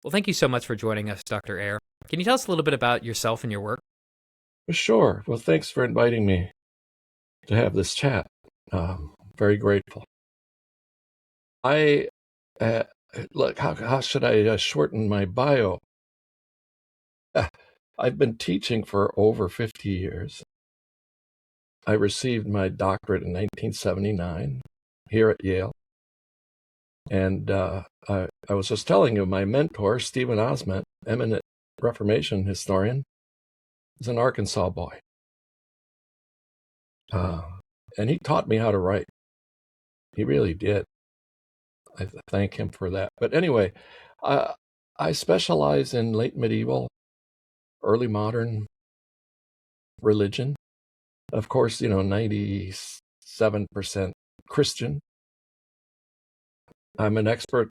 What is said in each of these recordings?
Well, thank you so much for joining us, Dr. Eire. Can you tell us a little bit about yourself and your work? Sure. Well, thanks for inviting me to have this chat. Very grateful. I look. How should I shorten my bio? I've been teaching for over 50 years. I received my doctorate in 1979 here at Yale. And I was just telling you, my mentor, Stephen Osment, eminent Reformation historian, is an Arkansas boy. And he taught me how to write. He really did. I thank him for that. But anyway, I specialize in late medieval, early modern religion. Of course, 97% Christian. I'm an expert.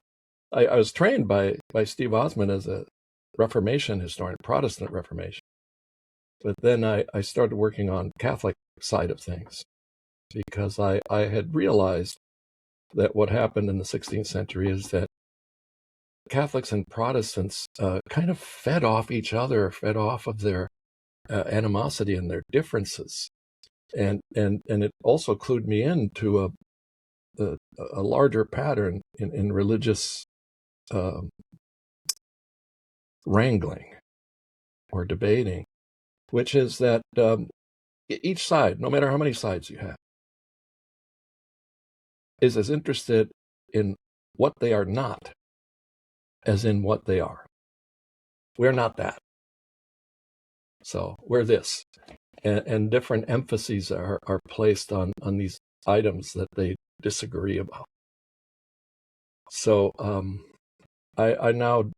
I was trained by Steve Osmond as a Reformation historian, Protestant Reformation. But then I started working on Catholic side of things because I had realized that what happened in the 16th century is that Catholics and Protestants kind of fed off each other, fed off of their animosity and their differences. And it also clued me into a larger pattern in religious wrangling or debating, which is that each side, no matter how many sides you have, is as interested in what they are not as in what they are. We're not that. So we're this. And different emphases are placed on these items that they disagree about. So I now,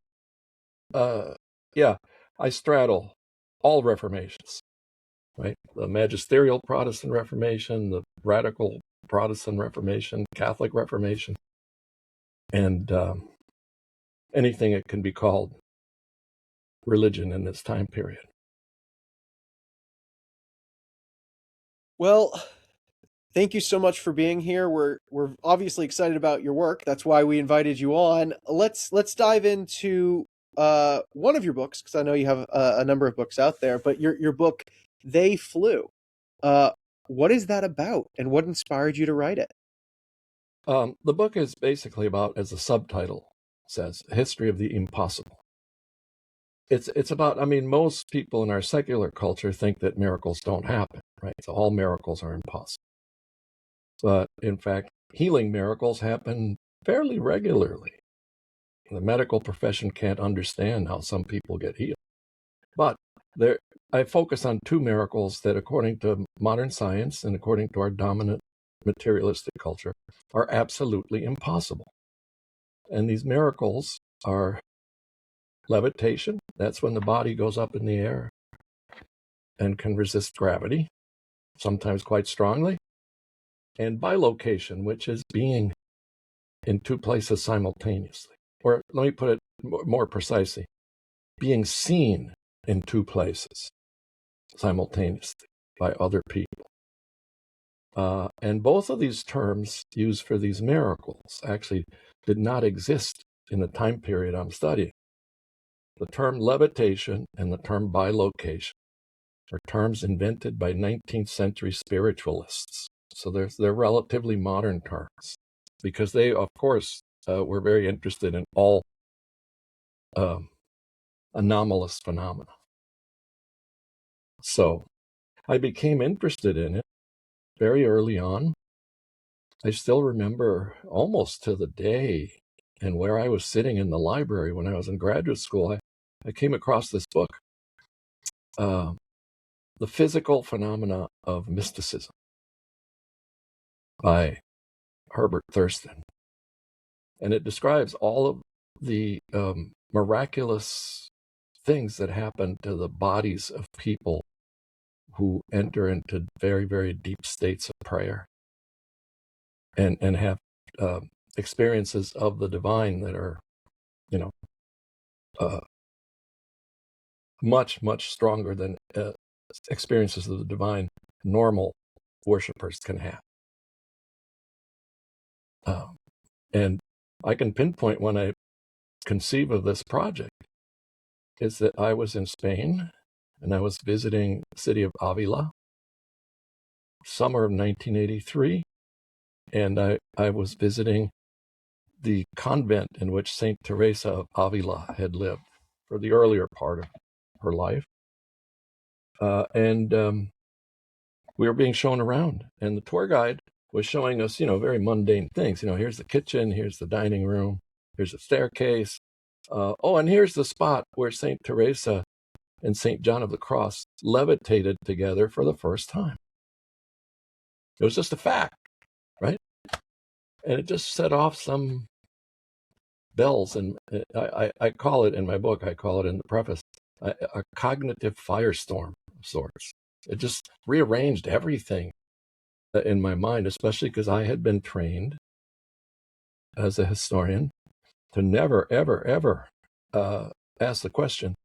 I straddle all Reformations, right? The magisterial Protestant Reformation, the radical Protestant Reformation, Catholic Reformation, and anything it can be called religion in this time period. Well, thank you so much for being here. We're obviously excited about your work. That's why we invited you on. Let's dive into one of your books, because I know you have a number of books out there. But your book, They Flew. What is that about, and what inspired you to write it? The book is basically about, as the subtitle says, a history of the impossible. It's about, most people in our secular culture think that miracles don't happen, right? So all miracles are impossible. But in fact, healing miracles happen fairly regularly. The medical profession can't understand how some people get healed. But I focus on two miracles that, according to modern science and according to our dominant materialistic culture, are absolutely impossible. And these miracles are levitation. That's when the body goes up in the air and can resist gravity, sometimes quite strongly. And bilocation, which is being in two places simultaneously. Or let me put it more precisely, being seen in two places simultaneously by other people. And both of these terms used for these miracles actually did not exist in the time period I'm studying. The term levitation and the term bilocation are terms invented by 19th century spiritualists. So they're relatively modern terms because they, of course, were very interested in all anomalous phenomena. So I became interested in it very early on. I still remember almost to the day and where I was sitting in the library when I was in graduate school, I came across this book, The Physical Phenomena of Mysticism by Herbert Thurston. And it describes all of the miraculous things that happen to the bodies of people who enter into very, very deep states of prayer and have experiences of the divine that are, much, much stronger than experiences of the divine normal worshipers can have. And I can pinpoint when I conceive of this project is that I was in Spain and I was visiting the city of Avila, summer of 1983, and I was visiting the convent in which Saint Teresa of Avila had lived for the earlier part of her life. And we were being shown around, and the tour guide was showing us, very mundane things. Here's the kitchen, here's the dining room, here's the staircase. And here's the spot where Saint Teresa and Saint John of the Cross levitated together for the first time. It was just a fact, right? And it just set off some bells. And I call it in my book, I call it in the preface, a cognitive firestorm of sorts. It just rearranged everything in my mind, especially because I had been trained as a historian to never, ever, ever ask the question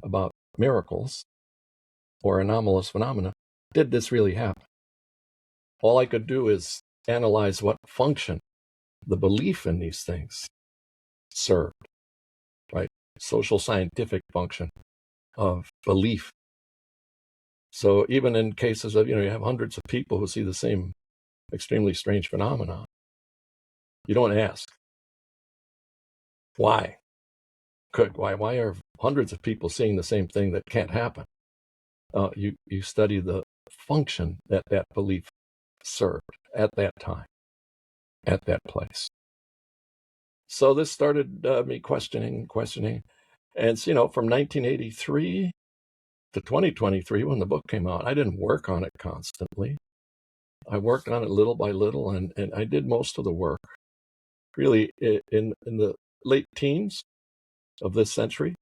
about miracles or anomalous phenomena. Did this really happen? All I could do is analyze what function the belief in these things served, right? Social scientific function of belief. So even in cases of, you have hundreds of people who see the same extremely strange phenomenon, you don't ask, why? Why are hundreds of people seeing the same thing that can't happen? You study the function that belief served at that time, at that place. So this started me questioning. And, from 1983 to 2023, when the book came out, I didn't work on it constantly. I worked on it little by little, and I did most of the work really in the late teens of this century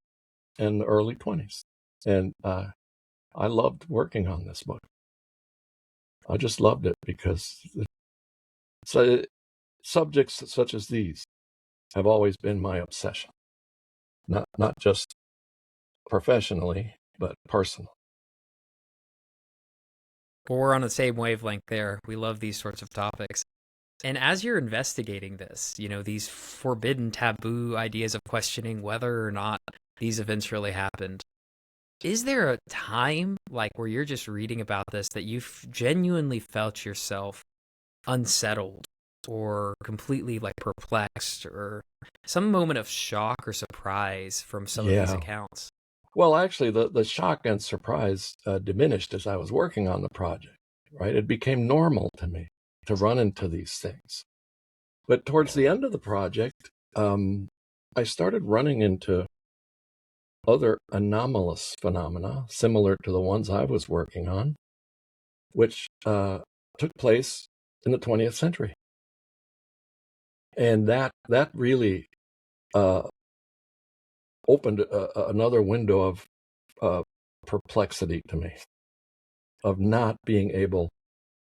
and the early 20s. And I loved working on this book. I just loved it because subjects such as these have always been my obsession, not just professionally, but personally. Well, we're on the same wavelength there. We love these sorts of topics. And as you're investigating this, these forbidden taboo ideas of questioning whether or not these events really happened, is there a time where you're just reading about this that you've genuinely felt yourself unsettled or completely perplexed, or some moment of shock or surprise from some of these accounts? Well, actually, the shock and surprise diminished as I was working on the project, right? It became normal to me to run into these things. But towards the end of the project, I started running into other anomalous phenomena similar to the ones I was working on, which took place in the 20th century. And that really opened another window of perplexity to me, of not being able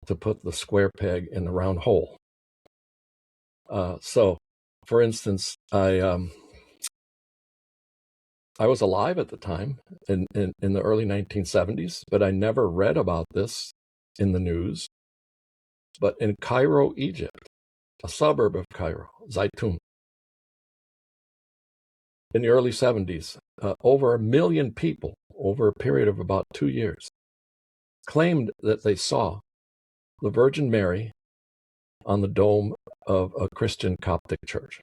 to put the square peg in the round hole. So, for instance, I was alive at the time in the early 1970s, but I never read about this in the news. But in Cairo, Egypt, a suburb of Cairo, Zaytun, in the early 70s, over 1 million people over a period of about 2 years claimed that they saw the Virgin Mary on the dome of a Christian Coptic church,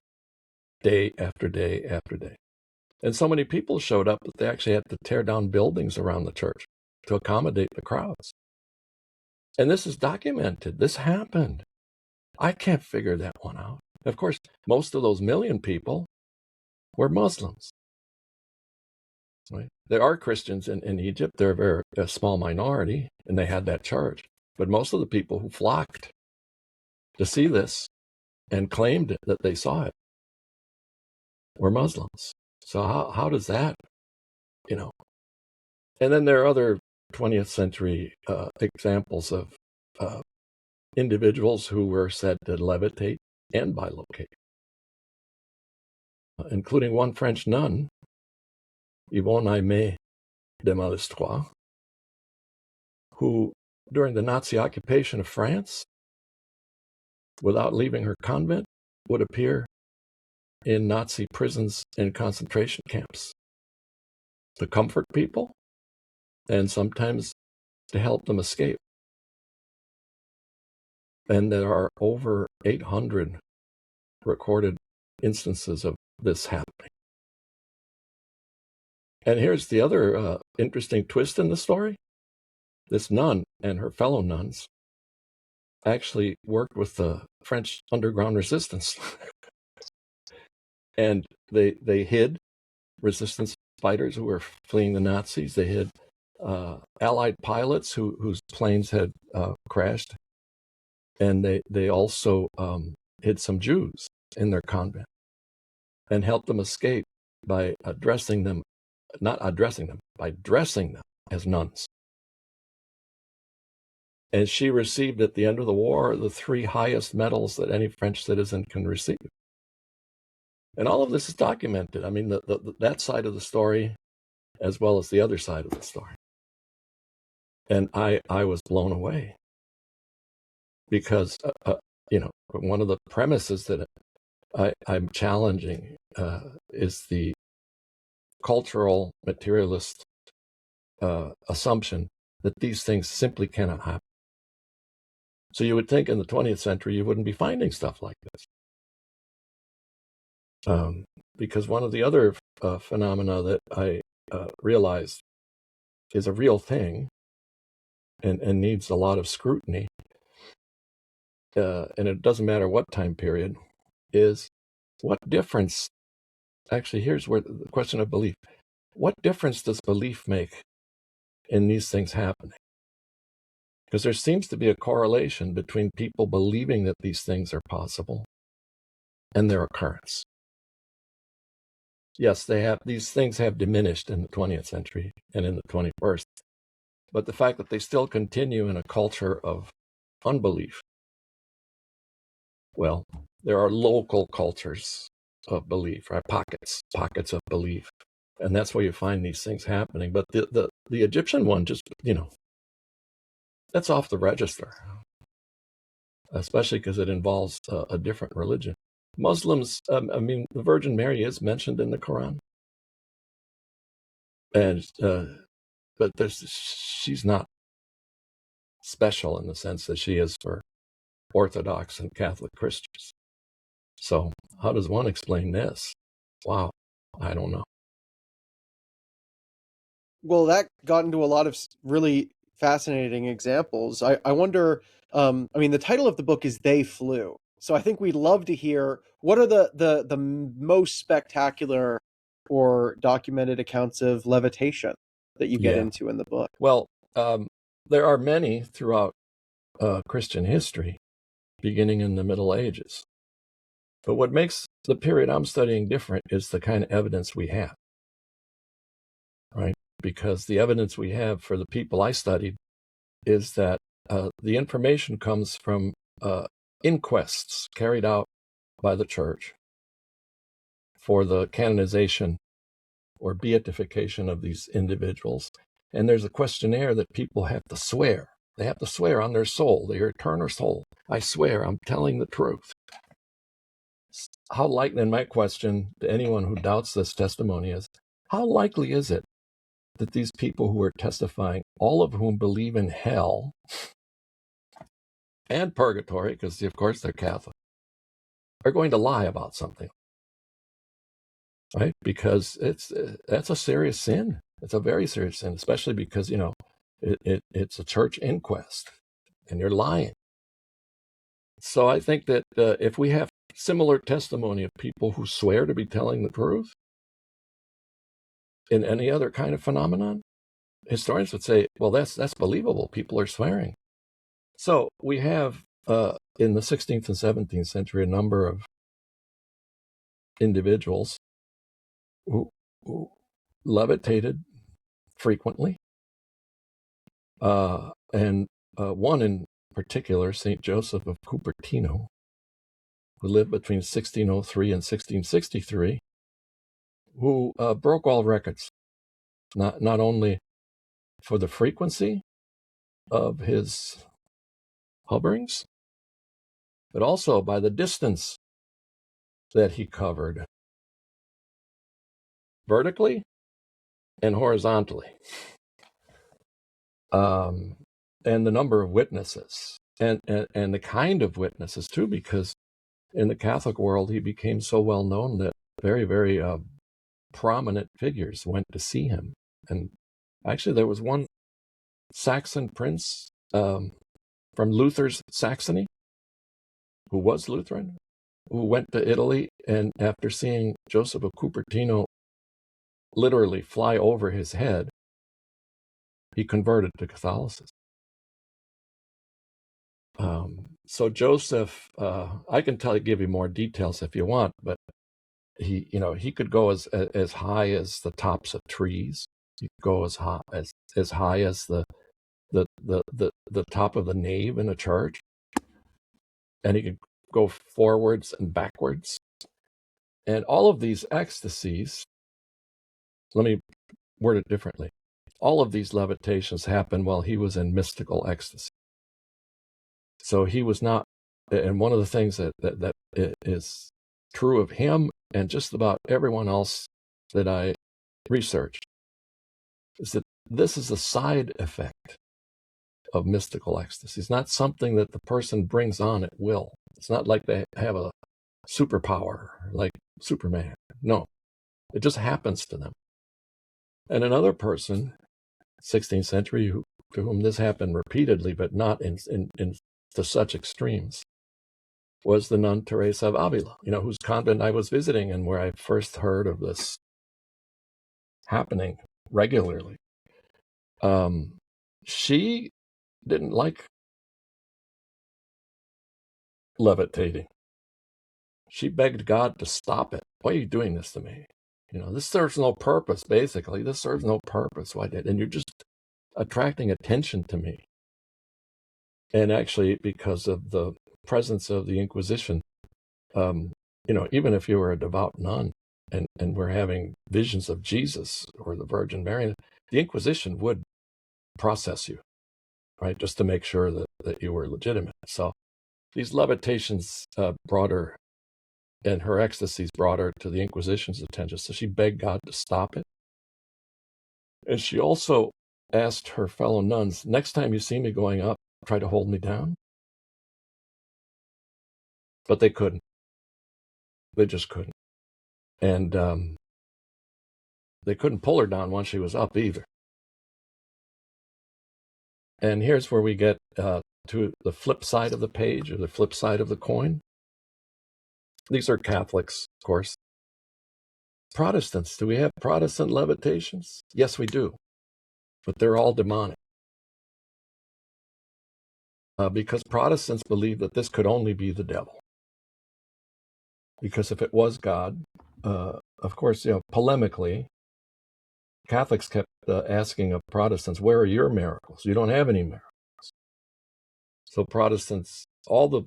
day after day after day. And so many people showed up that they actually had to tear down buildings around the church to accommodate the crowds. And this is documented. This happened. I can't figure that one out. Of course, most of those 1 million people were Muslims. Right? There are Christians in Egypt. They're a small minority, and they had that church. But most of the people who flocked to see this and claimed that they saw it were Muslims. So how does that, And then there are other 20th century examples of individuals who were said to levitate and bilocate, including one French nun, Yvonne Aimée de Malestroit, who, during the Nazi occupation of France, without leaving her convent, would appear in Nazi prisons and concentration camps to comfort people and sometimes to help them escape. And there are over 800 recorded instances of this happening. And here's the other interesting twist in the story. This nun and her fellow nuns actually worked with the French underground resistance. And they hid resistance fighters who were fleeing the Nazis. They hid Allied pilots whose planes had crashed. And they also hid some Jews in their convent and helped them escape by by dressing them as nuns. And she received at the end of the war the 3 highest medals that any French citizen can receive. And all of this is documented. I mean, that side of the story, as well as the other side of the story. And I was blown away because, one of the premises that I'm challenging is the cultural materialist assumption that these things simply cannot happen. So you would think in the 20th century you wouldn't be finding stuff like this. Because one of the other phenomena that I realized is a real thing and needs a lot of scrutiny, and it doesn't matter what time period, is what difference, actually here's where the question of belief, what difference does belief make in these things happening? Because there seems to be a correlation between people believing that these things are possible and their occurrence. Yes, these things have diminished in the 20th century and in the 21st, but the fact that they still continue in a culture of unbelief, well, there are local cultures of belief, right? Pockets of belief, and that's where you find these things happening. But the Egyptian one just, that's off the register, especially because it involves a different religion. Muslims, the Virgin Mary is mentioned in the Quran, and but she's not special in the sense that she is for Orthodox and Catholic Christians. So how does one explain this? Wow, I don't know. Well, that got into a lot of really fascinating examples. I wonder, the title of the book is They Flew. So I think we'd love to hear what are the most spectacular or documented accounts of levitation that you get into in the book. Well, there are many throughout Christian history, beginning in the Middle Ages. But what makes the period I'm studying different is the kind of evidence we have, right? Because the evidence we have for the people I studied is that the information comes from inquests carried out by the church for the canonization or beatification of these individuals. And there's a questionnaire that people have to swear. They have to swear on their soul, their eternal soul. I swear I'm telling the truth. How likely, and my question to anyone who doubts this testimony is, how likely is it that these people who are testifying, all of whom believe in hell and purgatory, because of course they're Catholic, are going to lie about something? Right? Because that's a serious sin. It's a very serious sin, especially because, it's a church inquest and you're lying. So I think that if we have similar testimony of people who swear to be telling the truth in any other kind of phenomenon, historians would say, well, that's believable. People are swearing. So we have in the 16th and 17th century a number of individuals who levitated frequently. And one in particular, St. Joseph of Cupertino, who lived between 1603 and 1663, who broke all records, not only for the frequency of his hoverings, but also by the distance that he covered vertically and horizontally, and the number of witnesses, and the kind of witnesses too, because in the Catholic world he became so well known that very, very prominent figures went to see him. And actually there was one Saxon prince from Luther's Saxony, who was Lutheran, who went to Italy, and after seeing Joseph of Cupertino literally fly over his head, he converted to Catholicism. So Joseph, I can give you more details if you want, but he could go as high as the tops of trees. He could go as high as the top of the nave in a church, and he could go forwards and backwards. And all of these ecstasies, let me word it differently. All of these levitations happened while he was in mystical ecstasy. So he was not, and one of the things that is true of him and just about everyone else that I researched is that this is a side effect of mystical ecstasy. It's not something that the person brings on at will. It's not like they have a superpower like Superman. No, it just happens to them. And another person, 16th century, to whom this happened repeatedly, but not to such extremes, was the nun Teresa of Avila, whose convent I was visiting and where I first heard of this happening regularly. She didn't like levitating. She begged God to stop it. Why are you doing this to me? This serves no purpose, basically. This serves no purpose. Why did? And you're just attracting attention to me. And actually, because of the presence of the Inquisition, even if you were a devout nun and were having visions of Jesus or the Virgin Mary, the Inquisition would process you, right, just to make sure that you were legitimate. So these levitations brought her, and her ecstasies brought her to the Inquisition's attention. So she begged God to stop it. And she also asked her fellow nuns, next time you see me going up, try to hold me down. But they couldn't. They just couldn't. And they couldn't pull her down once she was up either. And here's where we get to the flip side of the page, or the flip side of the coin. These are Catholics, of course. Protestants, do we have Protestant levitations? Yes, we do. But they're all demonic. Because Protestants believe that this could only be the devil. Because if it was God, of course, polemically, Catholics kept asking of Protestants, where are your miracles? You don't have any miracles. So Protestants, all the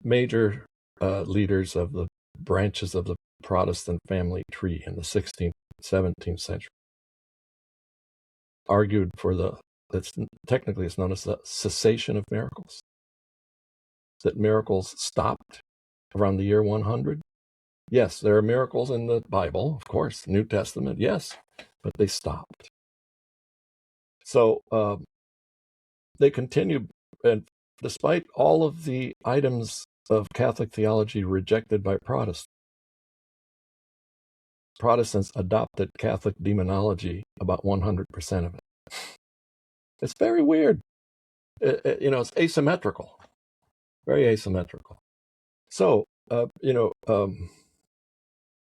major leaders of the branches of the Protestant family tree in the 16th, 17th century argued for technically it's known as the cessation of miracles. That miracles stopped around the year 100. Yes, there are miracles in the Bible, of course, New Testament, yes, but they stopped. So they continued, and despite all of the items of Catholic theology rejected by Protestants adopted Catholic demonology about 100% of it. It's very weird. It's asymmetrical, very asymmetrical. So,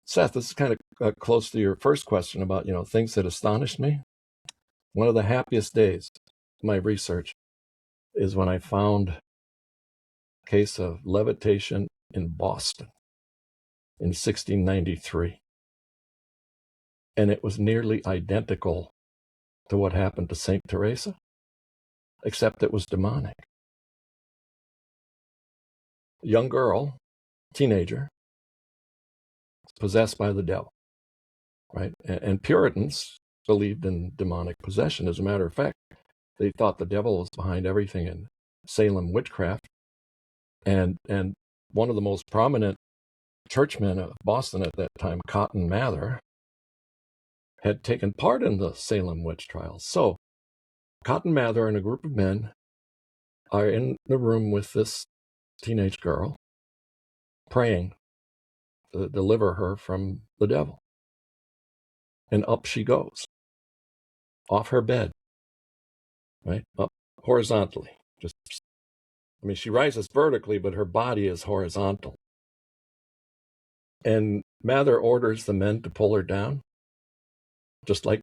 Seth, this is kind of close to your first question about, things that astonished me. One of the happiest days of my research is when I found a case of levitation in Boston in 1693. And it was nearly identical to what happened to St. Teresa, except it was demonic. A young girl, teenager, possessed by the devil, right? And Puritans believed in demonic possession. As a matter of fact, they thought the devil was behind everything in Salem witchcraft. And one of the most prominent churchman of Boston at that time, Cotton Mather, had taken part in the Salem witch trials. So Cotton Mather and a group of men are in the room with this teenage girl, praying to deliver her from the devil. And up she goes, off her bed, right? Up horizontally. She rises vertically, but her body is horizontal. And Mather orders the men to pull her down, just like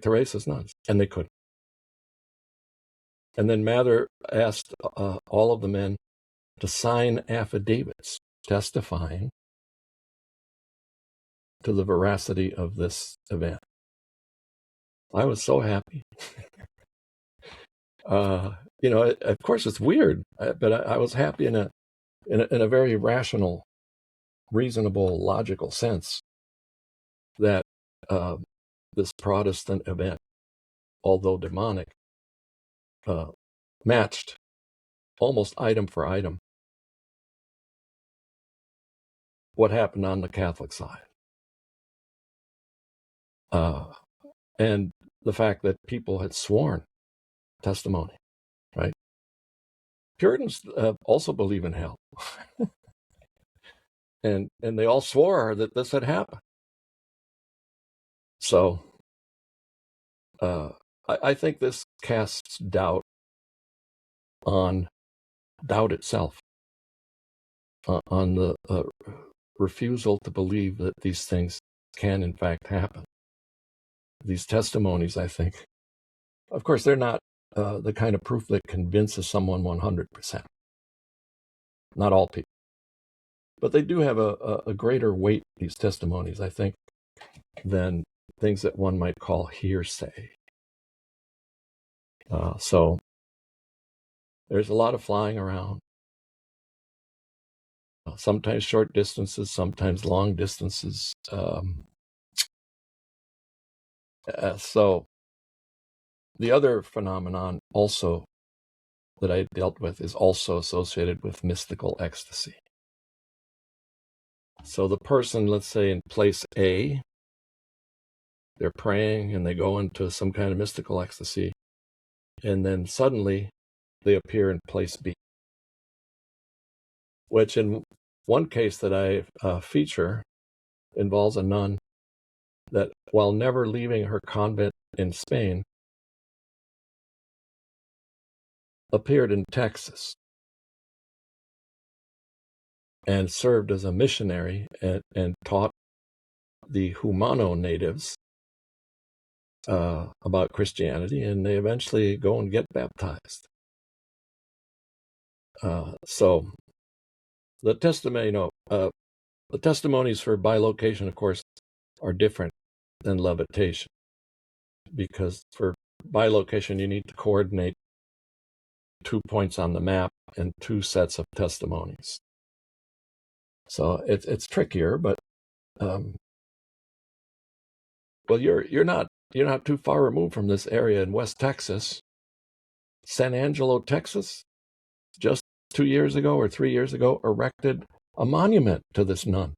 Teresa's nuns, and they couldn't. And then Mather asked all of the men to sign affidavits testifying to the veracity of this event. I was so happy. Of course it's weird, but I was happy in a very rational, reasonable, logical sense that this Protestant event, although demonic, matched almost item for item what happened on the Catholic side. And the fact that people had sworn testimony, right? Puritans also believe in hell. and they all swore that this had happened. So I think this casts doubt on doubt itself, on the refusal to believe that these things can in fact happen. These testimonies, I think, of course, they're not the kind of proof that convinces someone 100%. Not all people. But they do have a greater weight, these testimonies, I think, than things that one might call hearsay. So there's a lot of flying around. Sometimes short distances, sometimes long distances. So the other phenomenon also that I dealt with is also associated with mystical ecstasy. So the person, let's say in place A, they're praying and they go into some kind of mystical ecstasy, and then suddenly they appear in place B, which in one case that I feature involves a nun that, while never leaving her convent in Spain, appeared in Texas and served as a missionary and taught the Humano natives about Christianity, and they eventually go and get baptized. So the testimonies for bilocation, of course, are different than levitation, because for bilocation you need to coordinate 2 points on the map and 2 sets of testimonies. So it's trickier, but well, you're not too far removed from this area in West Texas. San Angelo, Texas, just 2 years ago or 3 years ago, erected a monument to this nun,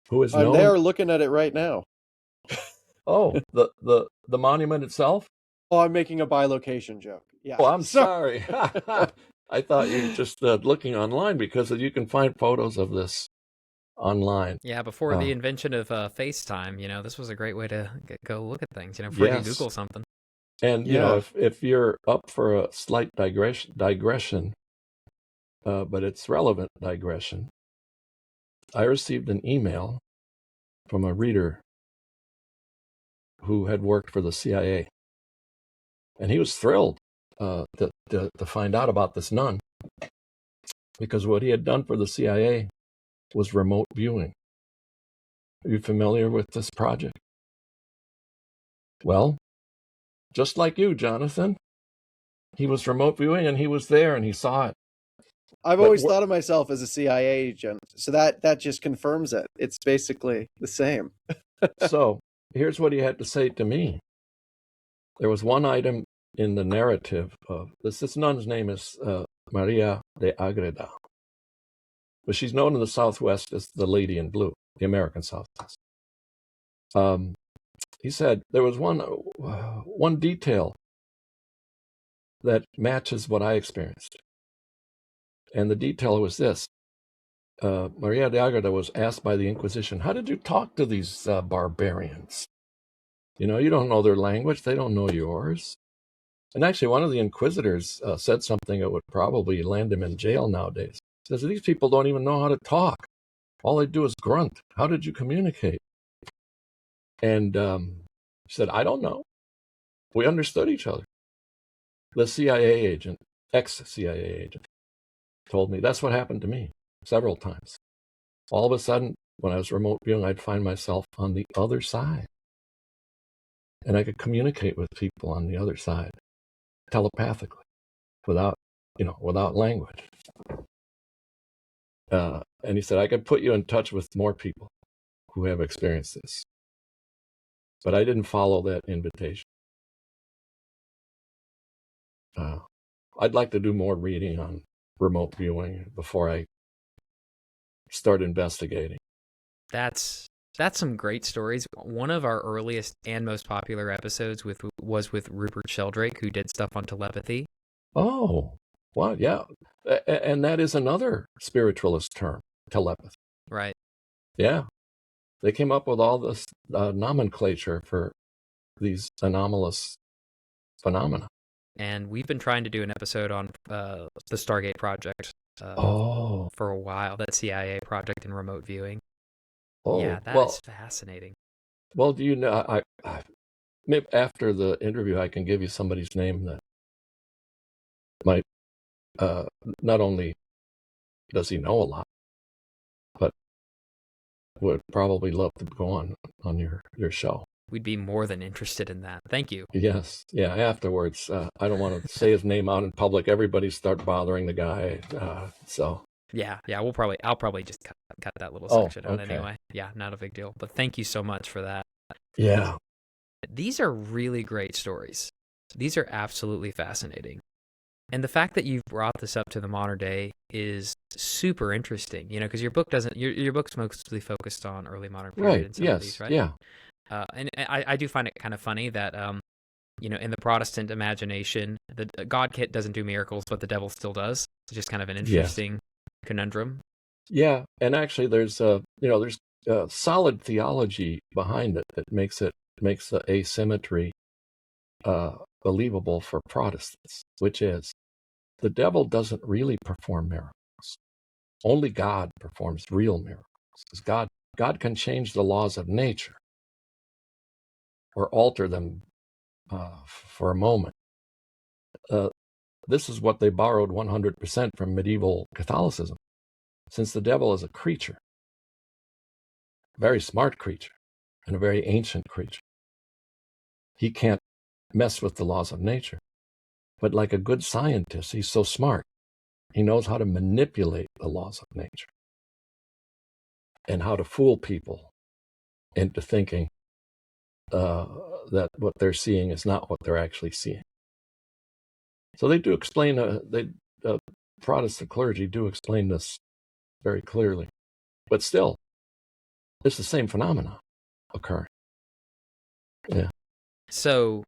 who is known. I'm there looking at it right now. Oh, the monument itself? Oh, I'm making a bilocation joke. Yeah. Oh, I'm sorry. I thought you were just looking online, because you can find photos of this online. Yeah, before the invention of FaceTime, this was a great way to go look at things, before you Google something. And, if you're up for a slight digression, but it's relevant digression, I received an email from a reader who had worked for the CIA. And he was thrilled to find out about this nun, because what he had done for the CIA was remote viewing. Are you familiar with this project? Well, just like you, Jonathan, he was remote viewing, and he was there and he saw it. I've always thought of myself as a CIA agent, so that just confirms it. It's basically the same. So here's what he had to say to me. There was one item in the narrative of this nun's name is Maria de Agreda. but she's known in the Southwest as the Lady in Blue, the American Southwest. He said there was one detail that matches what I experienced. And the detail was this. Maria de Agreda was asked by the Inquisition, how did you talk to these barbarians? You know, you don't know their language. They don't know yours. And actually, one of the inquisitors said something that would probably land him in jail nowadays. He says, these people don't even know how to talk. All they do is grunt. How did you communicate? And he said, I don't know. We understood each other. The CIA agent, ex-CIA agent, told me that's what happened to me several times. All of a sudden, when I was remote viewing, I'd find myself on the other side. And I could communicate with people on the other side telepathically without language. And he said, I could put you in touch with more people who have experienced this. But I didn't follow that invitation. I'd like to do more reading on remote viewing before I start investigating. That's some great stories. One of our earliest and most popular episodes was with Rupert Sheldrake, who did stuff on telepathy. Oh, well, yeah. And that is another spiritualist term, telepathy. Right. Yeah. They came up with all this nomenclature for these anomalous phenomena. And we've been trying to do an episode on the Stargate Project for a while, that CIA project in remote viewing. Oh, yeah, that is fascinating. Well, do you know, maybe after the interview, I can give you somebody's name that might, not only does he know a lot, but would probably love to go on your show. We'd be more than interested in that. Thank you. Yes. Yeah. Afterwards, I don't want to say his name out in public. Everybody start bothering the guy. So. Yeah. I'll probably just cut that little section out anyway. Yeah, not a big deal. But thank you so much for that. Yeah. These are really great stories. These are absolutely fascinating. And the fact that you've brought this up to the modern day is super interesting, because your book's mostly focused on early modern period and some of these, right? Yeah. And I do find it kind of funny that, in the Protestant imagination, God doesn't do miracles, but the devil still does. It's just kind of an interesting conundrum. Yeah, and actually, there's solid theology behind it that makes the asymmetry believable for Protestants, which is the devil doesn't really perform miracles. Only God performs real miracles, because God can change the laws of nature or alter them for a moment. This is what they borrowed 100% from medieval Catholicism, since the devil is a creature, a very smart creature, and a very ancient creature. He can't mess with the laws of nature. But like a good scientist, he's so smart, he knows how to manipulate the laws of nature and how to fool people into thinking that what they're seeing is not what they're actually seeing. So they do explain, Protestant clergy do explain this very clearly. But still, it's the same phenomena occurring. Yeah. So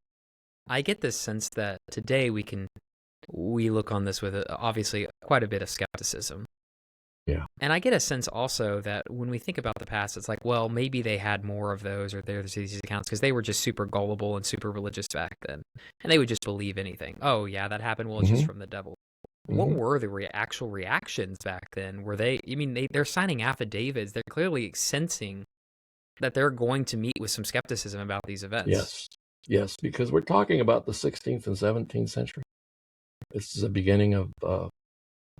I get this sense that today we look on this with obviously quite a bit of skepticism. Yeah. And I get a sense also that when we think about the past, it's like, well, maybe they had more of those, or there's these accounts because they were just super gullible and super religious back then. And they would just believe anything. Oh, yeah, that happened. Well, it's just from the devil. What were the actual reactions back then? Were they're signing affidavits. They're clearly sensing that they're going to meet with some skepticism about these events. Yes, because we're talking about the 16th and 17th century. This is the beginning of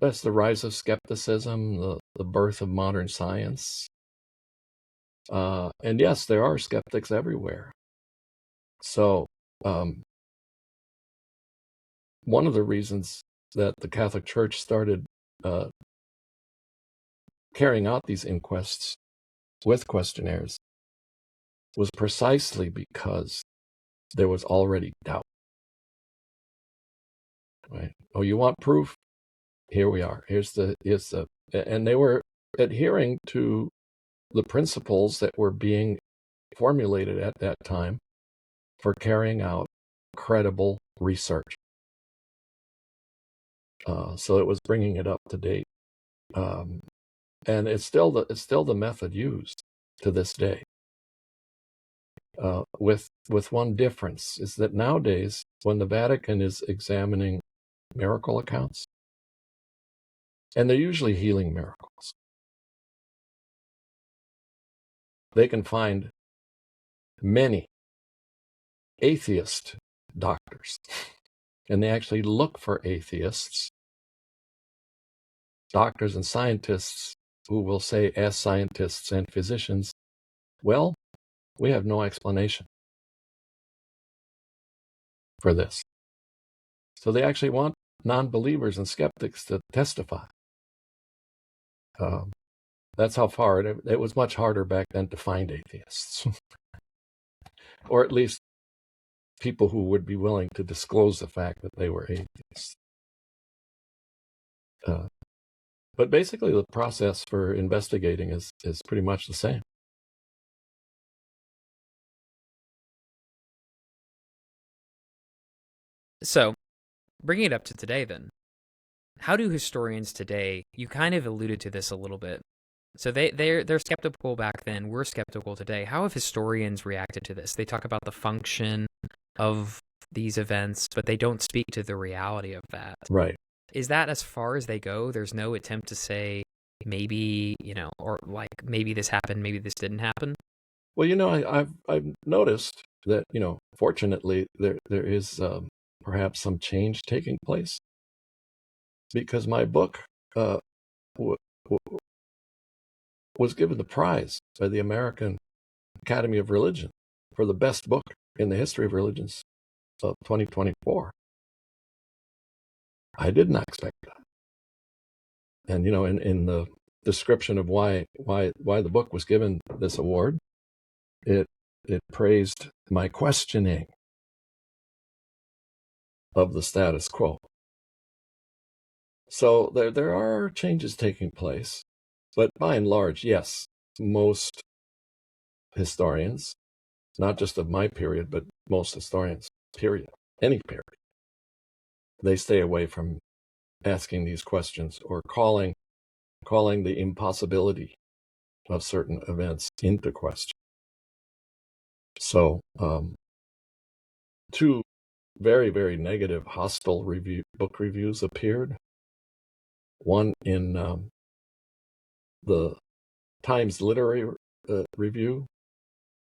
that's the rise of skepticism, the birth of modern science. And yes, there are skeptics everywhere. So one of the reasons that the Catholic Church started carrying out these inquests with questionnaires was precisely because there was already doubt. Right? Oh, you want proof? here we are. And they were adhering to the principles that were being formulated at that time for carrying out credible research. So it was bringing it up to date, and it's still the method used to this day. With one difference, is that nowadays, when the Vatican is examining miracle accounts, and they're usually healing miracles, they can find many atheist doctors, and they actually look for atheists, doctors and scientists who will say, as scientists and physicians, well, we have no explanation for this. So they actually want non-believers and skeptics to testify. That's how far it was. Much harder back then to find atheists, or at least people who would be willing to disclose the fact that they were atheists. But basically, the process for investigating is pretty much the same. So, bringing it up to today then, how do historians today, you kind of alluded to this a little bit, so they're skeptical back then, we're skeptical today. How have historians reacted to this? They talk about the function of these events, but they don't speak to the reality of that. Right. Is that as far as they go? There's no attempt to say maybe, or like maybe this happened, maybe this didn't happen? Well, I've noticed that, fortunately there is perhaps some change taking place, because my book was given the prize by the American Academy of Religion for the best book in the history of religions of 2024. I did not expect that. And, in the description of why the book was given this award, it praised my questioning of the status quo. So there are changes taking place, but by and large, yes, most historians, not just of my period, but most historians, period, any period, they stay away from asking these questions or calling the impossibility of certain events into question. So, two very, very negative, hostile book reviews appeared. One in the Times Literary Review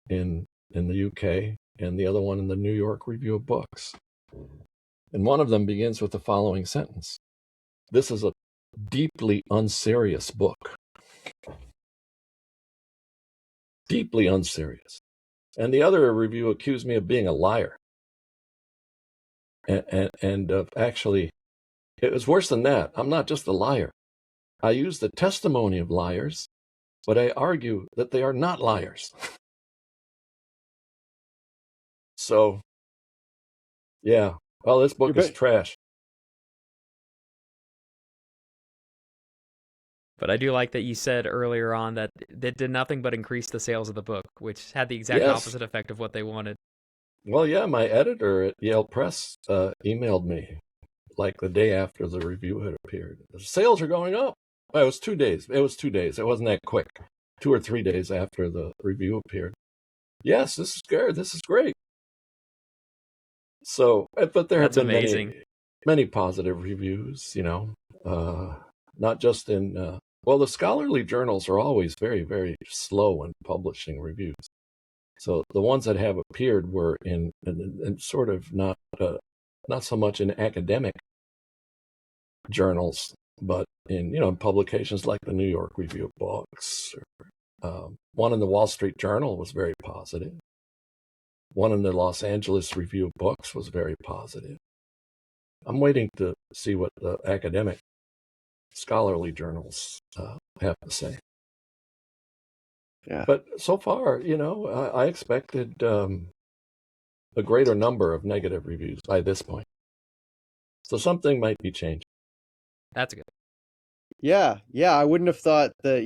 in the UK, and the other one in the New York Review of Books. And one of them begins with the following sentence: "This is a deeply unserious book." Deeply unserious. And the other review accused me of being a liar. And actually, it was worse than that. I'm not just a liar. I use the testimony of liars, but I argue that they are not liars. So, yeah. Well, this book is trash. But I do like that you said earlier on that it did nothing but increase the sales of the book, which had the exact opposite effect of what they wanted. Well, yeah, my editor at Yale Press emailed me like the day after the review had appeared. The sales are going up. Well, it was 2 days. It wasn't that quick. 2 or 3 days after the review appeared. Yes, this is good. This is great. So, but there have been many positive reviews, not just in, the scholarly journals are always very, very slow in publishing reviews. So the ones that have appeared were in sort of not so much in academic journals, but in publications like the New York Review of Books. One in the Wall Street Journal was very positive. One in the Los Angeles Review of Books was very positive. I'm waiting to see what the academic scholarly journals have to say. Yeah. But so far, I expected a greater number of negative reviews by this point. So something might be changing. That's good. Yeah, yeah. I wouldn't have thought that,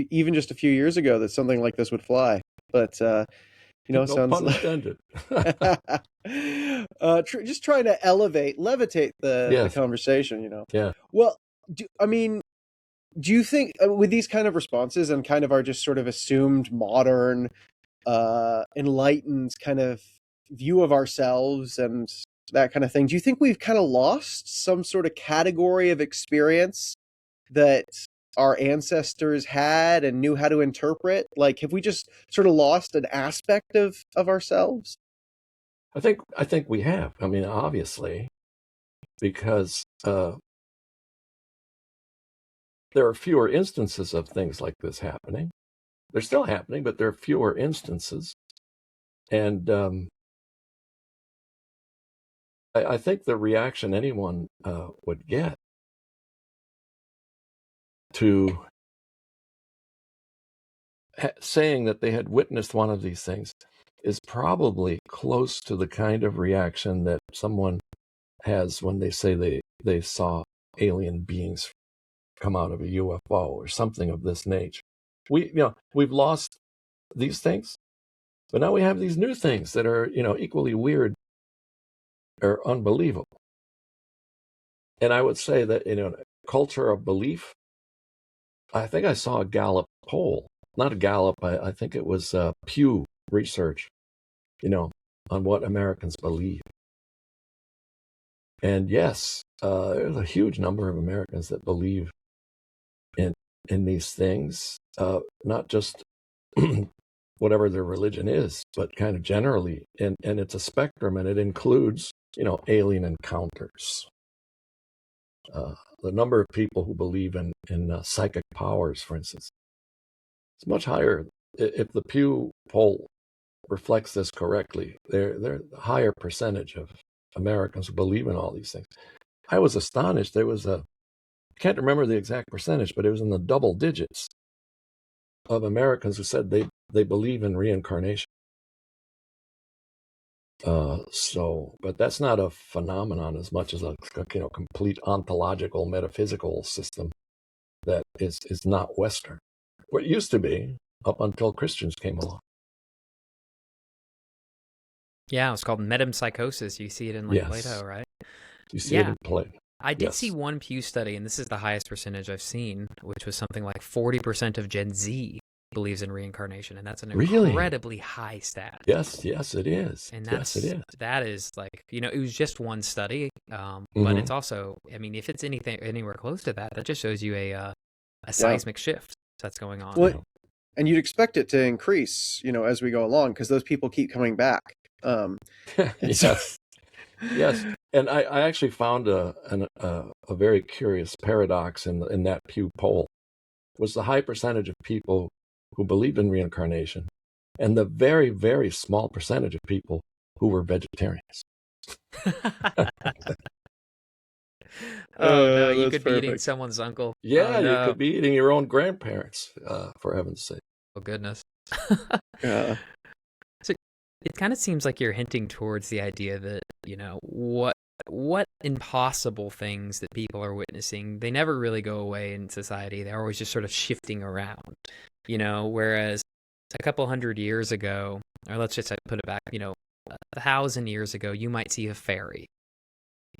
even just a few years ago that something like this would fly. But No sounds pun like intended. just trying to levitate the Yes. conversation. Yeah. Well, do you think with these kind of responses and kind of our just sort of assumed modern, enlightened kind of view of ourselves and that kind of thing, do you think we've kind of lost some sort of category of experience that our ancestors had and knew how to interpret? Like, have we just sort of lost an aspect of ourselves? I think we have. I mean, obviously, because there are fewer instances of things like this happening. They're still happening, but there are fewer instances. And I think the reaction anyone would get to saying that they had witnessed one of these things is probably close to the kind of reaction that someone has when they say they saw alien beings come out of a UFO or something of this nature. We've lost these things, but now we have these new things that are, equally weird or unbelievable. And I would say that, culture of belief, I think I saw a Gallup poll, not a Gallup, I think it was Pew Research, on what Americans believe. And yes, there's a huge number of Americans that believe in these things, not just whatever their religion is, but kind of generally. And it's a spectrum, and it includes, alien encounters. The number of people who believe in psychic powers, for instance, is much higher. If the Pew poll reflects this correctly, they're a higher percentage of Americans who believe in all these things. I was astonished. There was I can't remember the exact percentage, but it was in the double digits of Americans who said they believe in reincarnation. But that's not a phenomenon as much as a complete ontological metaphysical system that is not Western. What used to be up until Christians came along. Yeah, it's called metempsychosis. You see it in Plato, right? You see it in Plato. I did see one Pew study, and this is the highest percentage I've seen, which was something like 40% of Gen Z believes in reincarnation, and that's an incredibly high stat. Yes, it is. And that is like, it was just one study, but it's also, I mean, if it's anywhere close to that, that just shows you a seismic shift that's going on. Well, and you'd expect it to increase, as we go along, because those people keep coming back. Yes. Yes, and I actually found a very curious paradox in that Pew poll. Was the high percentage of people who believed in reincarnation, and the very, very small percentage of people who were vegetarians. Oh no, you could be eating someone's uncle. Yeah, you could be eating your own grandparents, for heaven's sake. Oh goodness. Yeah. So it kind of seems like you're hinting towards the idea that, what impossible things that people are witnessing, they never really go away in society. They're always just sort of shifting around, whereas a couple hundred years ago, or let's just put it back, 1,000 years ago, you might see a fairy.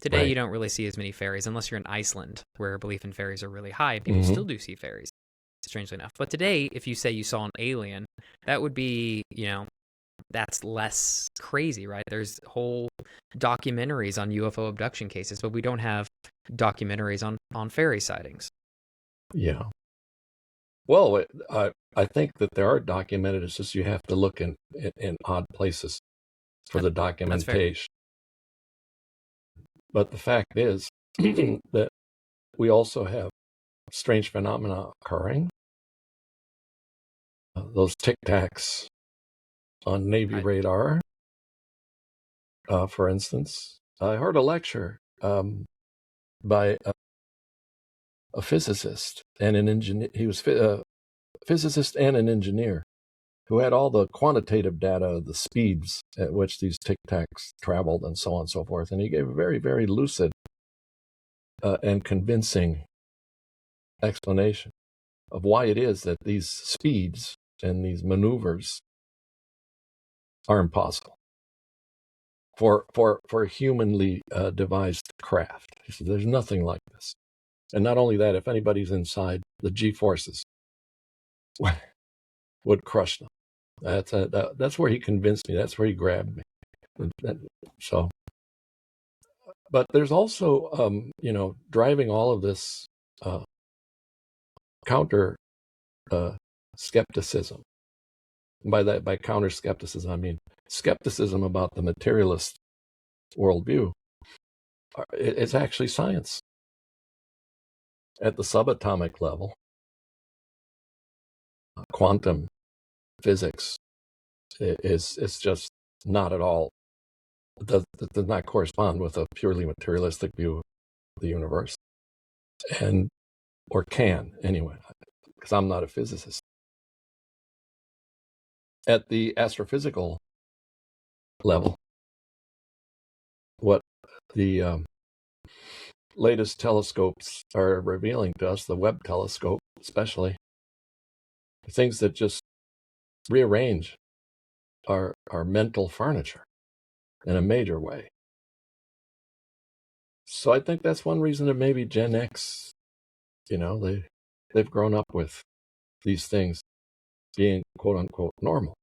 Today, Right. You don't really see as many fairies unless you're in Iceland, where belief in fairies are really high. People still do see fairies, strangely enough. But today, if you say you saw an alien, that would be, that's less crazy, right? There's whole documentaries on UFO abduction cases, but we don't have documentaries on fairy sightings. Yeah. Well, I think that there are documented. It's just you have to look in odd places for the documentation. But the fact is that we also have strange phenomena occurring. Those tic tacs on Navy radar, for instance. I heard a lecture by a physicist and an engineer. He was a physicist and an engineer who had all the quantitative data, the speeds at which these tic tacs traveled, and so on and so forth. And he gave a very, very lucid and convincing explanation of why it is that these speeds and these maneuvers are impossible for humanly devised craft. He said, there's nothing like this. And not only that, if anybody's inside, the G-forces would crush them. That's where he convinced me. That's where he grabbed me. So, but there's also, driving all of this counter skepticism. And by counter skepticism, I mean skepticism about the materialist worldview. It's actually science at the subatomic level. Quantum physics is just not at all. It does not correspond with a purely materialistic view of the universe, or can anyway, because I'm not a physicist. At the astrophysical level, what the latest telescopes are revealing to us, the Webb telescope especially, things that just rearrange our mental furniture in a major way. So I think that's one reason that maybe Gen X, they've grown up with these things being quote unquote normal.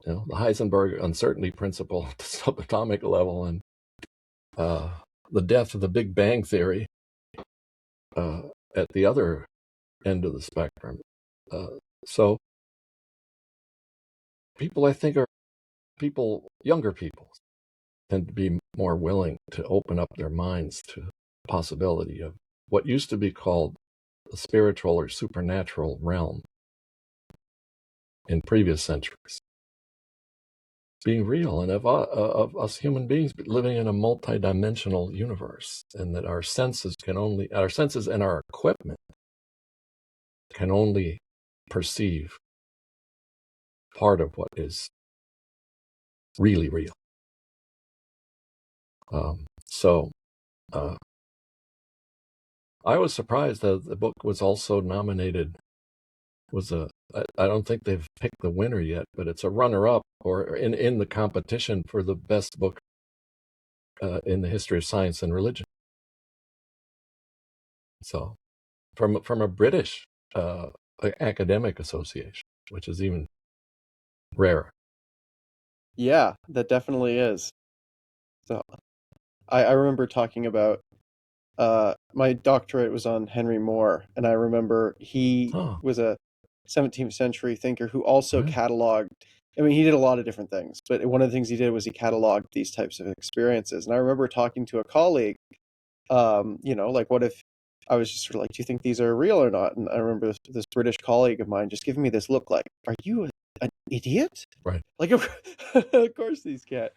The Heisenberg uncertainty principle at the subatomic level, and the death of the Big Bang theory at the other end of the spectrum. So people, I think, younger people tend to be more willing to open up their minds to the possibility of what used to be called the spiritual or supernatural realm in previous centuries being real, and of us human beings living in a multi-dimensional universe, and that our senses and our equipment can only perceive part of what is really real. So I was surprised that the book was also nominated. I don't think they've picked the winner yet, but it's a runner-up or in the competition for the best book in the history of science and religion. So, from a British academic association, which is even rarer. Yeah, that definitely is. So I remember talking about my doctorate was on Henry Moore, and I remember he was a 17th century thinker who also cataloged. I mean, he did a lot of different things, but one of the things he did was he cataloged these types of experiences. And I remember talking to a colleague, like, what if I was just sort of like, do you think these are real or not? And I remember this British colleague of mine just giving me this look like, are you an idiot? Right. Like, of course these can't.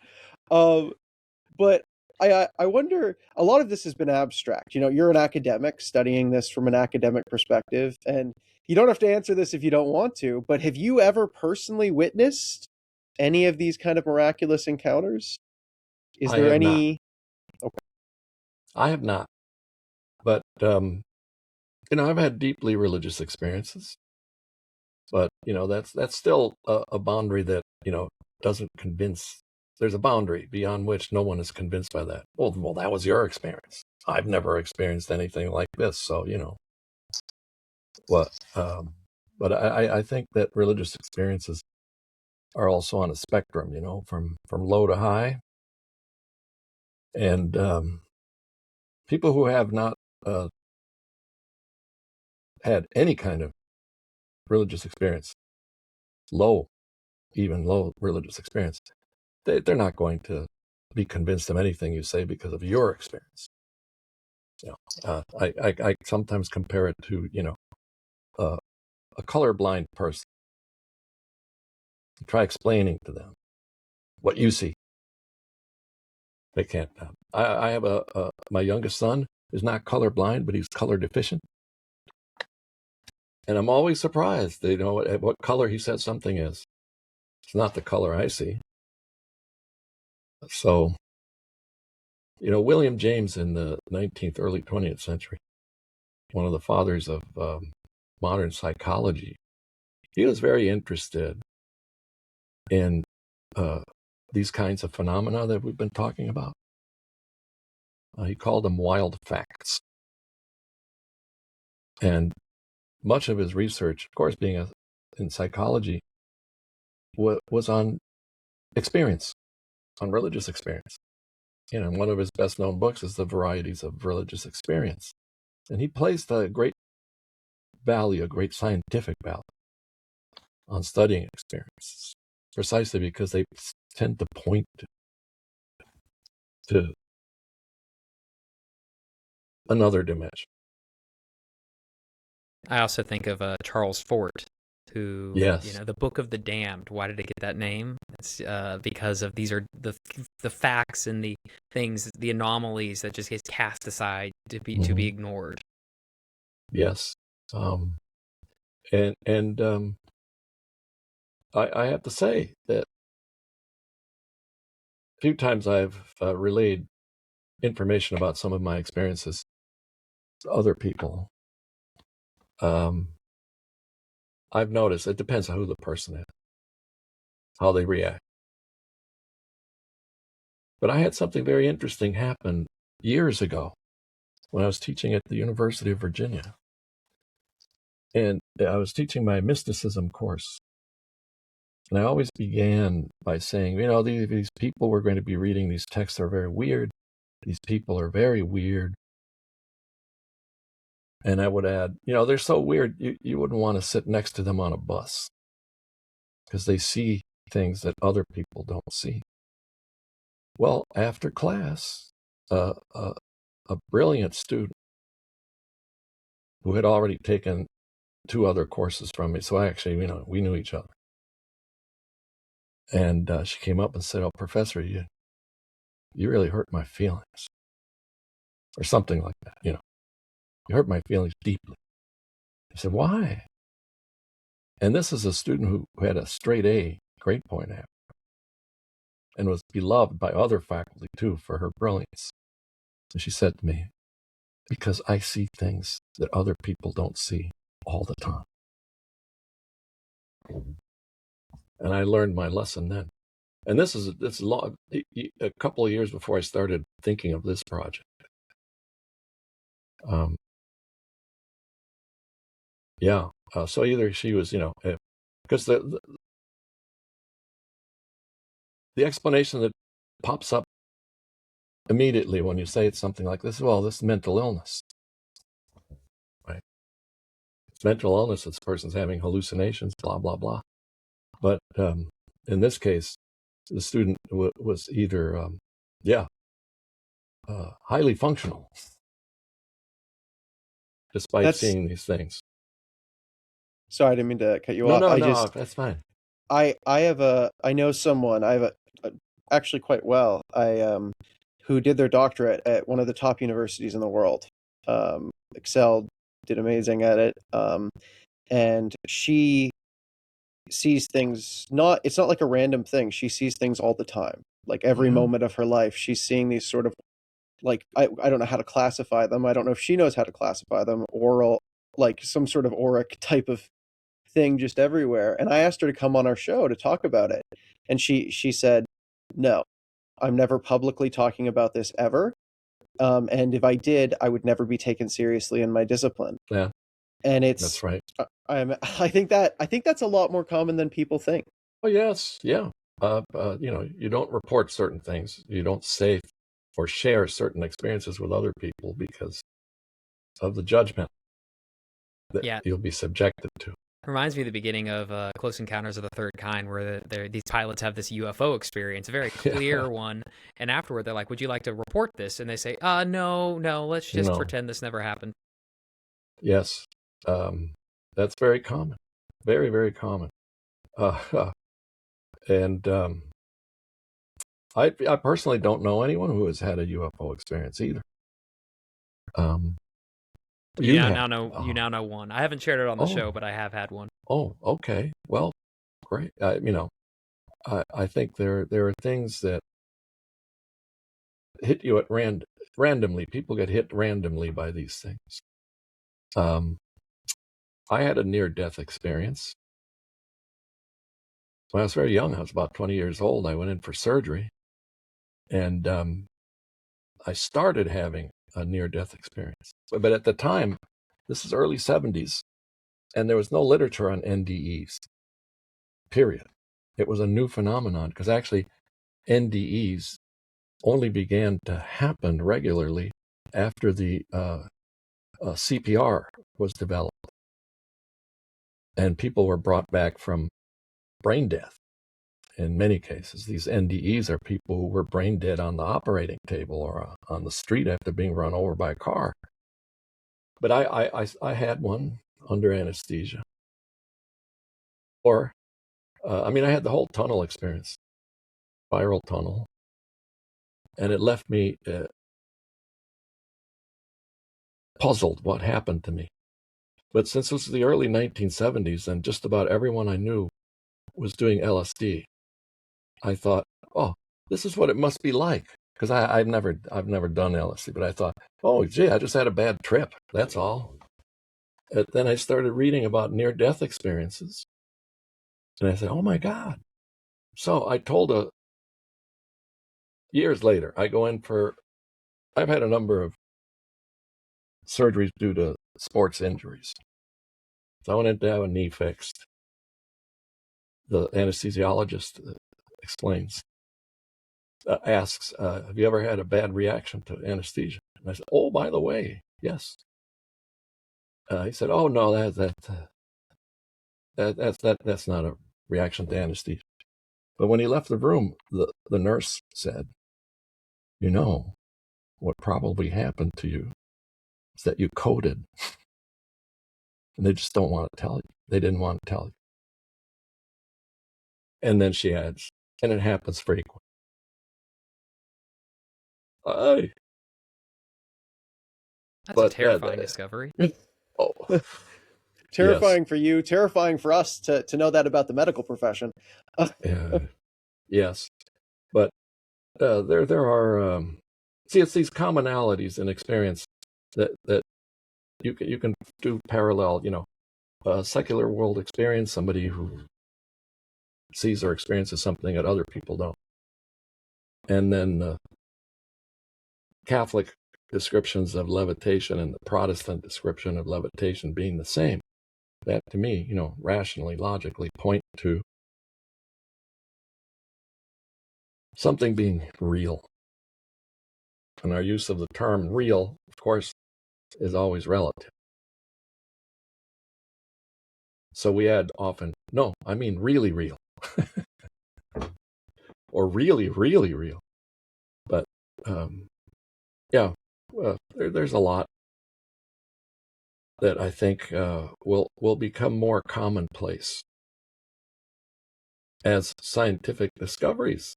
But I wonder, a lot of this has been abstract. You're an academic studying this from an academic perspective, and you don't have to answer this if you don't want to, but have you ever personally witnessed any of these kind of miraculous encounters? Is there any? Okay. I have not. But, I've had deeply religious experiences. But, that's still a boundary that, doesn't convince. There's a boundary beyond which no one is convinced by that. Well, that was your experience. I've never experienced anything like this. So, what? But I think that religious experiences are also on a spectrum, from low to high. And people who have not had any kind of religious experience, even low religious experience, they're not going to be convinced of anything you say because of your experience. I sometimes compare it to, a colorblind person. Try explaining to them what you see. They can't. I have my youngest son is not colorblind, but he's color deficient. And I'm always surprised, what color he says something is. It's not the color I see. So, William James in the 19th, early 20th century one of the fathers of modern psychology, he was very interested in these kinds of phenomena that we've been talking about. He called them wild facts. And much of his research, of course, being in psychology, was on experience, on religious experience. One of his best-known books is The Varieties of Religious Experience. And he placed a great value, a great scientific value, on studying experiences, precisely because they tend to point to another dimension. I also think of Charles Fort, who, Yes. the Book of the Damned. Why did it get that name? It's because of these are the facts and the things, the anomalies that just get cast aside to be ignored. Yes. I have to say that a few times I've relayed information about some of my experiences to other people. I've noticed it depends on who the person is, how they react. But I had something very interesting happen years ago when I was teaching at the University of Virginia. And I was teaching my mysticism course. And I always began by saying, these people we're going to be reading, these texts are very weird. These people are very weird. And I would add, they're so weird, you wouldn't want to sit next to them on a bus because they see things that other people don't see. Well, after class, a brilliant student who had already taken 2 other courses from me, so I actually, we knew each other. And she came up and said, "Oh, Professor, you really hurt my feelings," or something like that. You hurt my feelings deeply. I said, "Why?" And this is a student who had a straight A grade point average and was beloved by other faculty too for her brilliance. And she said to me, "Because I see things that other people don't see all the time." And I learned my lesson then. And this is a couple of years before I started thinking of this project. So either she was, because the explanation that pops up immediately when you say it's something like this, well, this is mental illness, right? It's mental illness. This person's having hallucinations, blah, blah, blah. But in this case, the student was either, highly functional, despite seeing these things. Sorry, I didn't mean to cut you off. No, that's fine. I know someone actually quite well. Who did their doctorate at one of the top universities in the world. Excelled, did amazing at it. And she sees things it's not like a random thing. She sees things all the time. Like every moment of her life, she's seeing these sort of, like, I don't know how to classify them. I don't know if she knows how to classify them. Oral, like some sort of auric type of thing just everywhere. And I asked her to come on our show to talk about it. And she said, "No, I'm never publicly talking about this ever. And if I did, I would never be taken seriously in my discipline." Yeah. And that's right. I think that's a lot more common than people think. Oh, yes. Yeah. You don't report certain things. You don't say or share certain experiences with other people because of the judgment that you'll be subjected to. Reminds me of the beginning of Close Encounters of the Third Kind, where these pilots have this UFO experience, a very clear one, and afterward they're like, "Would you like to report this?" And they say, no, let's just pretend this never happened." Yes, that's very common, very, very common. And I personally don't know anyone who has had a UFO experience either. You now know one. I haven't shared it on the show, but I have had one. Oh, okay. Well, great. I think there are things that hit you at randomly. People get hit randomly by these things. I had a near-death experience. When I was very young, I was about 20 years old. I went in for surgery, and I started having a near-death experience. But at the time, this is early 70s, and there was no literature on NDEs, period. It was a new phenomenon, because actually NDEs only began to happen regularly after the CPR was developed, and people were brought back from brain death. In many cases, these NDEs are people who were brain dead on the operating table or on the street after being run over by a car. But I had one under anesthesia. Or, I had the whole tunnel experience, spiral tunnel, and it left me puzzled what happened to me. But since this was the early 1970s and just about everyone I knew was doing LSD, I thought, oh, this is what it must be like. Because I've never done LSD, but I thought, oh, gee, I just had a bad trip. That's all. And then I started reading about near-death experiences. And I said, oh, my God. So I told years later, I go in I've had a number of surgeries due to sports injuries. So I went in to have a knee fixed. The anesthesiologist explains, asks, have you ever had a bad reaction to anesthesia? And I said, oh, by the way, yes. He said, oh, no, that's not a reaction to anesthesia. But when he left the room, the nurse said, you know, what probably happened to you is that you coded. And they just don't want to tell you. They didn't want to tell you. And then she adds, and it happens frequently. That's a terrifying discovery. Oh, terrifying for you, terrifying for us to know that about the medical profession. Yes, but there are it's these commonalities in experience that you can do parallel. Secular world experience, somebody who sees or experiences something that other people don't, and then Catholic descriptions of levitation and the Protestant description of levitation being the same. That, to me, rationally, logically point to something being real. And our use of the term real, of course, is always relative. So we add often, no, I mean really real. Or really, really real. But, there's a lot that I think will become more commonplace as scientific discoveries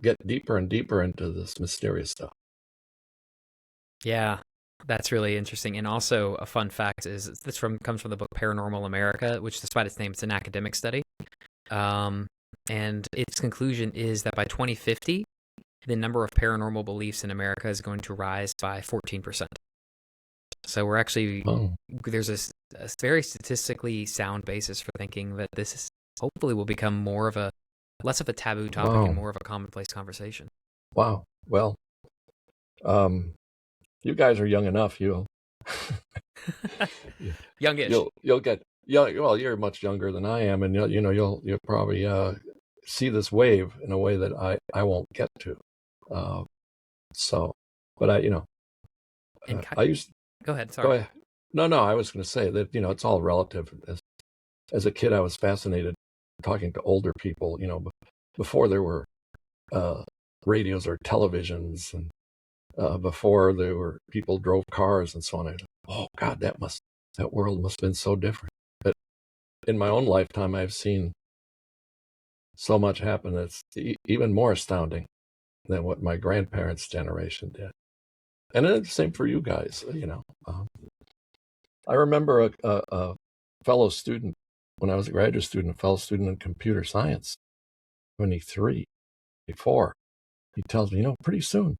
get deeper and deeper into this mysterious stuff. Yeah, that's really interesting. And also a fun fact is this comes from the book Paranormal America, which, despite its name, it's an academic study. And its conclusion is that by 2050, the number of paranormal beliefs in America is going to rise by 14%. So we're actually, there's a very statistically sound basis for thinking that this hopefully will become less of a taboo topic and more of a commonplace conversation. Wow. Well, you guys are young enough. You'll youngish. You'll get well. You're much younger than I am, and you'll probably see this wave in a way that I won't get to. But I used. Go ahead. Sorry. Go ahead. No. I was going to say that it's all relative. As a kid, I was fascinated talking to older people. Before there were radios or televisions, and before there were people drove cars and so on. Oh God, that world must have been so different. But in my own lifetime, I've seen so much happen that's even more astounding than what my grandparents' generation did. And it's the same for you guys, I remember a fellow student, when I was a graduate student, a fellow student in computer science, 23, before, he tells me, pretty soon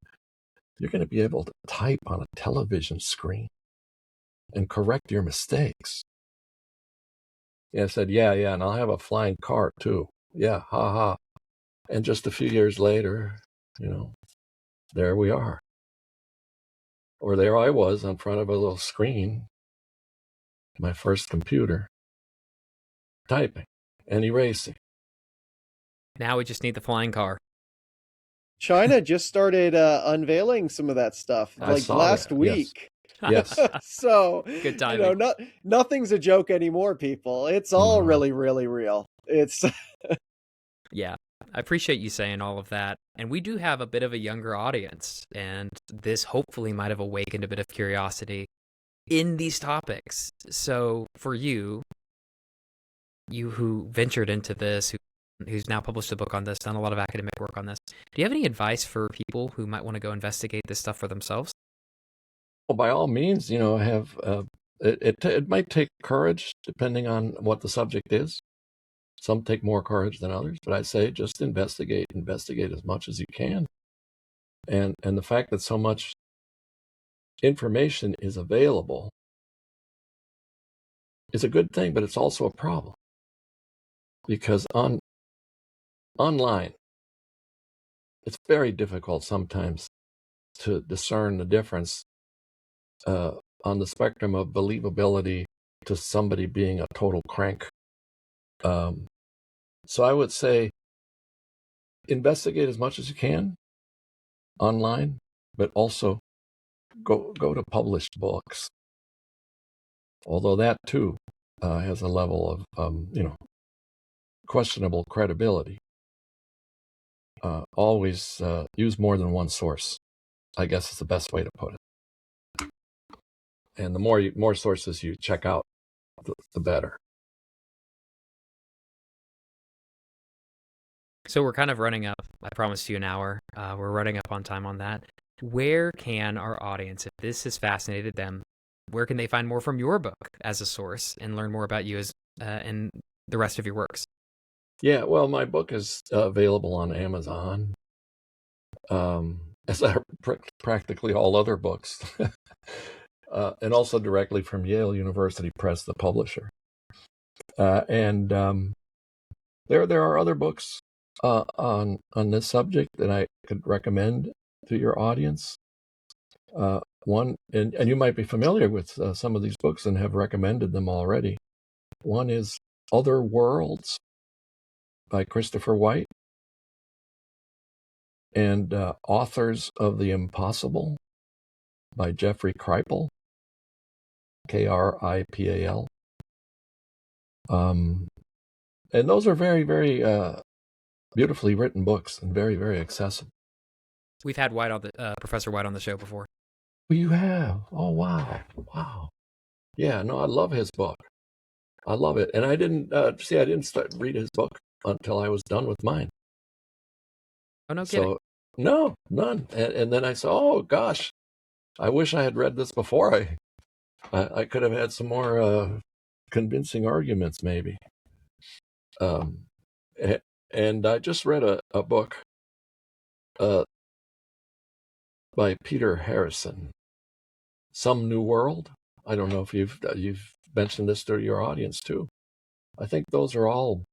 you're going to be able to type on a television screen. and correct your mistakes. Yeah, I said, yeah, and I'll have a flying car too. Yeah, ha ha. And just a few years later, there we are. Or there I was in front of a little screen, my first computer, typing and erasing. Now we just need the flying car. China just started unveiling some of that stuff I like saw last that, week. Yes. So, Good timing. Nothing's a joke anymore, people. It's all really, really real. It's Yeah, I appreciate you saying all of that. And we do have a bit of a younger audience, and this hopefully might have awakened a bit of curiosity in these topics. So for you who ventured into this, who's now published a book on this, done a lot of academic work on this, do you have any advice for people who might want to go investigate this stuff for themselves? Well, by all means, have it might take courage depending on what the subject is. Some take more courage than others, but I say just investigate as much as you can. And the fact that so much information is available is a good thing, but it's also a problem. Because online, it's very difficult sometimes to discern the difference on the spectrum of believability to somebody being a total crank. So I would say investigate as much as you can online, but also go to published books. Although that too has a level of questionable credibility. Always use more than one source, I guess is the best way to put it. And the more sources you check out, the better. So we're kind of running up. I promised you an hour. We're running up on time on that. Where can our audience, if this has fascinated them, where can they find more from your book as a source and learn more about you and the rest of your works? Yeah, well, my book is available on Amazon, as are practically all other books, and also directly from Yale University Press, the publisher. And there are other books on this subject that I could recommend to your audience. One, and you might be familiar with some of these books and have recommended them already. One is Other Worlds by Christopher White, and Authors of the Impossible by Jeffrey Kripal, Kripal. And those are very, very beautifully written books and very, very accessible. We've had Professor White on the show before. Oh, you have? Oh, wow. Yeah, no, I love his book. I love it. And I didn't read his book until I was done with mine. Oh, no kidding. So, no, none. And then I said, oh, gosh, I wish I had read this before. I could have had some more convincing arguments, maybe. And I just read a book by Peter Harrison, Some New World. I don't know if you've mentioned this to your audience too. I think those are all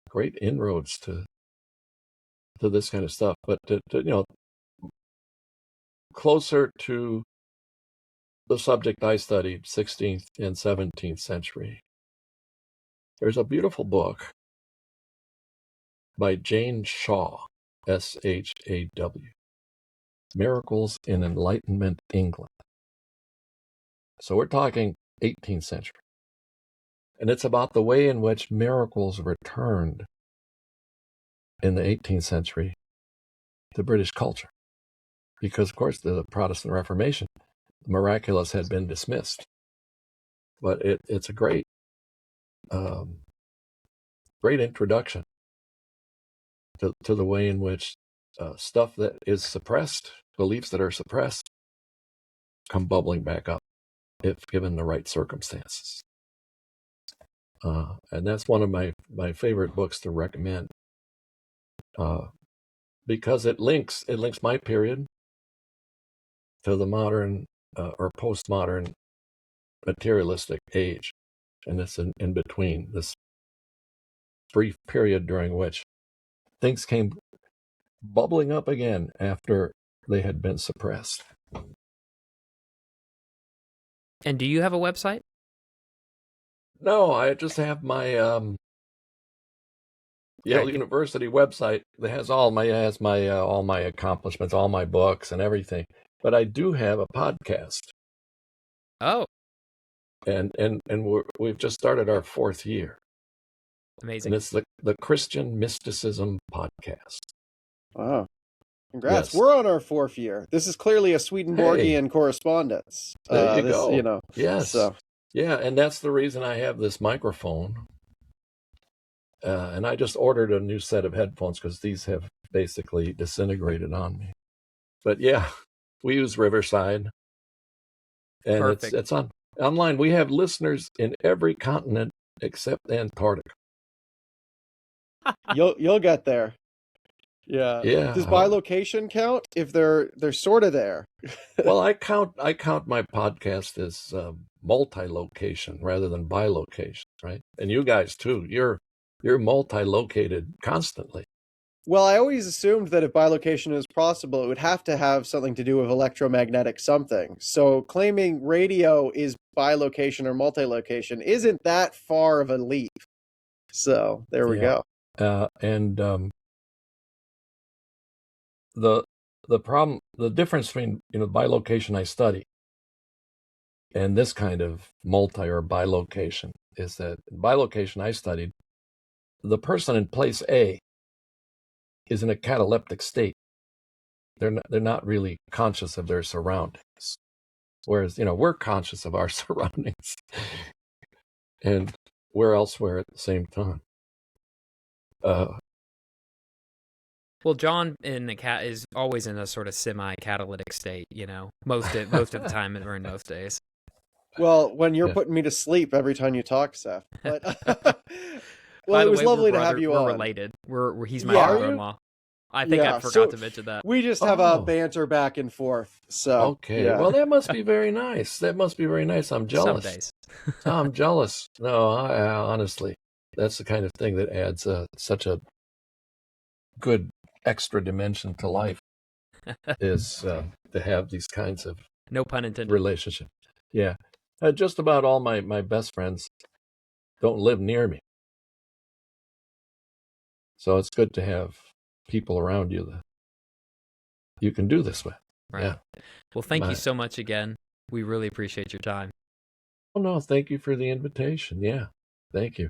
great inroads to this kind of stuff, but to closer to the subject I studied, 16th and 17th century. There's a beautiful book by Jane Shaw, Shaw, Miracles in Enlightenment England. So we're talking 18th century. And it's about the way in which miracles returned in the 18th century to British culture. Because, of course, the Protestant Reformation, the miraculous had been dismissed. But it's a great introduction to the way in which stuff that is suppressed, beliefs that are suppressed, come bubbling back up if given the right circumstances. And that's one of my favorite books to recommend, because it links my period to the modern or postmodern materialistic age. And it's in between, this brief period during which things came bubbling up again after they had been suppressed. And do you have a website? No, I just have my Yale University website that has all my accomplishments, all my books and everything. But I do have a podcast. Oh, And we've just started our 4th year. amazing. And it's the Christian Mysticism podcast. Wow. Congrats. Yes. We're on our 4th year. This is clearly a Swedenborgian correspondence. There you go. You know, yes. So. Yeah, and that's the reason I have this microphone. And I just ordered a new set of headphones because these have basically disintegrated on me. But yeah, we use Riverside. And Perfect. it's online. We have listeners in every continent except Antarctica. You'll get there. Yeah. Yeah. Does bilocation count if they're sort of there? Well, I count my podcast as multi-location rather than bilocation, right? And you guys too. You're multi-located constantly. Well, I always assumed that if bilocation is possible, it would have to have something to do with electromagnetic something. So claiming radio is bilocation or multi-location isn't that far of a leap. So there we go. And the problem, the difference between bilocation I study and this kind of multi or bilocation is that in bilocation I studied, the person in place A is in a cataleptic state. They're not really conscious of their surroundings, whereas we're conscious of our surroundings, and we're elsewhere at the same time. Well, John in the cat is always in a sort of semi-catalytic state, most of the time in those days. Well, when you're putting me to sleep every time you talk, Seth. But well, it was lovely to have you on. We're related. He's my brother-in-law. I think I forgot to mention that. We just have a banter back and forth. So okay, well, that must be very nice. I'm jealous. Some days. I'm jealous. No, I honestly, that's the kind of thing that adds such a good extra dimension to life. Is to have these kinds of no pun intended relationship. Yeah, just about all my best friends don't live near me, so it's good to have people around you that you can do this with. Right. Yeah. Well, thank you so much again. We really appreciate your time. Oh no, thank you for the invitation. Yeah, thank you.